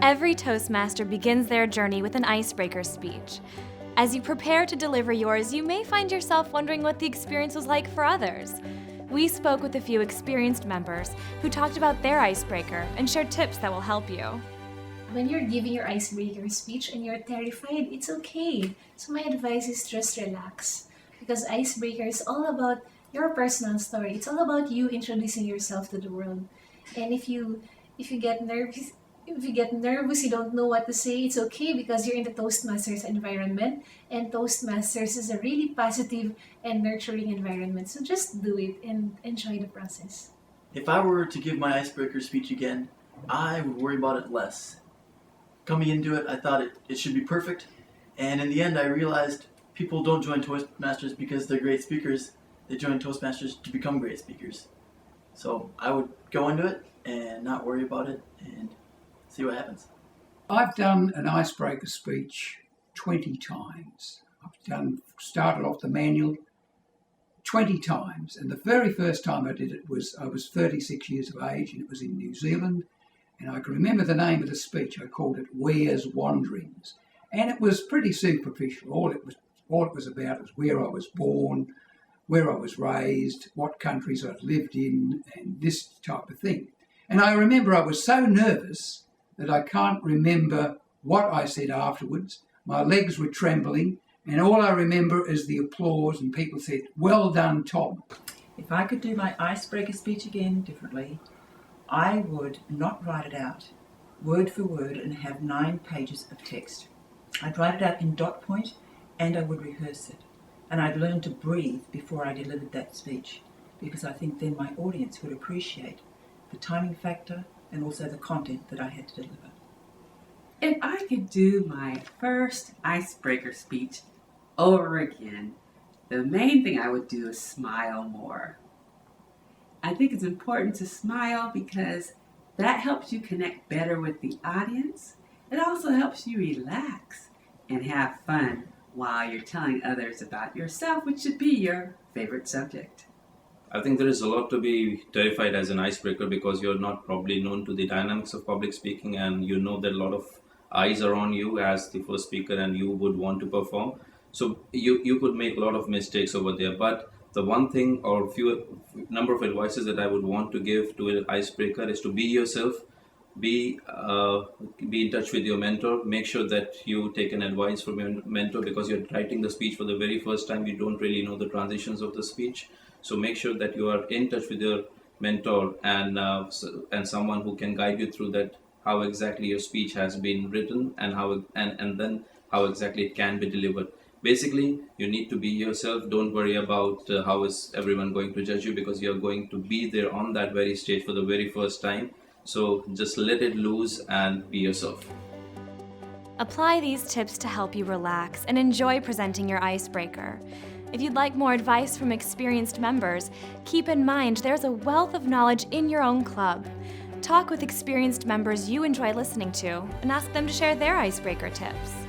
Every Toastmaster begins their journey with an icebreaker speech. As you prepare to deliver yours, you may find yourself wondering what the experience was like for others. We spoke with a few experienced members who talked about their icebreaker and shared tips that will help you. When you're giving your icebreaker speech and you're terrified, it's okay. So my advice is just relax. Because icebreaker is all about your personal story. It's all about you introducing yourself to the world. And if you get nervous, you don't know what to say, it's okay because you're in the Toastmasters environment. And Toastmasters is a really positive and nurturing environment. So just do it and enjoy the process. If I were to give my icebreaker speech again, I would worry about it less. Coming into it, I thought it should be perfect. And in the end, I realized people don't join Toastmasters because they're great speakers. They join Toastmasters to become great speakers. So I would go into it and not worry about it and see what happens. I've done an icebreaker speech 20 times. I've started off the manual 20 times. And the very first time I did it I was 36 years of age, and it was in New Zealand. And I can remember the name of the speech. I called it Where's Wanderings. And it was pretty superficial. All it was about was where I was born, where I was raised, what countries I'd lived in, and this type of thing. And I remember I was so nervous that I can't remember what I said afterwards. My legs were trembling, and all I remember is the applause, and people said, "Well done, Tom." If I could do my icebreaker speech again differently, I would not write it out word for word and have 9 pages of text. I'd write it out in dot point and I would rehearse it. And I'd learn to breathe before I delivered that speech, because I think then my audience would appreciate the timing factor and also the content that I had to deliver. If I could do my first icebreaker speech over again, the main thing I would do is smile more. I think it's important to smile because that helps you connect better with the audience. It also helps you relax and have fun while you're telling others about yourself, which should be your favorite subject. I think there is a lot to be terrified as an icebreaker because you're not probably known to the dynamics of public speaking, and you know that a lot of eyes are on you as the first speaker and you would want to perform. So you could make a lot of mistakes over there. But the one thing or number of advices that I would want to give to an icebreaker is to be yourself, be in touch with your mentor. Make sure that you take an advice from your mentor because you're writing the speech for the very first time. You don't really know the transitions of the speech. So make sure that you are in touch with your mentor and someone who can guide you through that, how exactly your speech has been written and then how exactly it can be delivered. Basically, you need to be yourself. Don't worry about how is everyone going to judge you, because you're going to be there on that very stage for the very first time. So just let it loose and be yourself. Apply these tips to help you relax and enjoy presenting your icebreaker. If you'd like more advice from experienced members, keep in mind there's a wealth of knowledge in your own club. Talk with experienced members you enjoy listening to and ask them to share their icebreaker tips.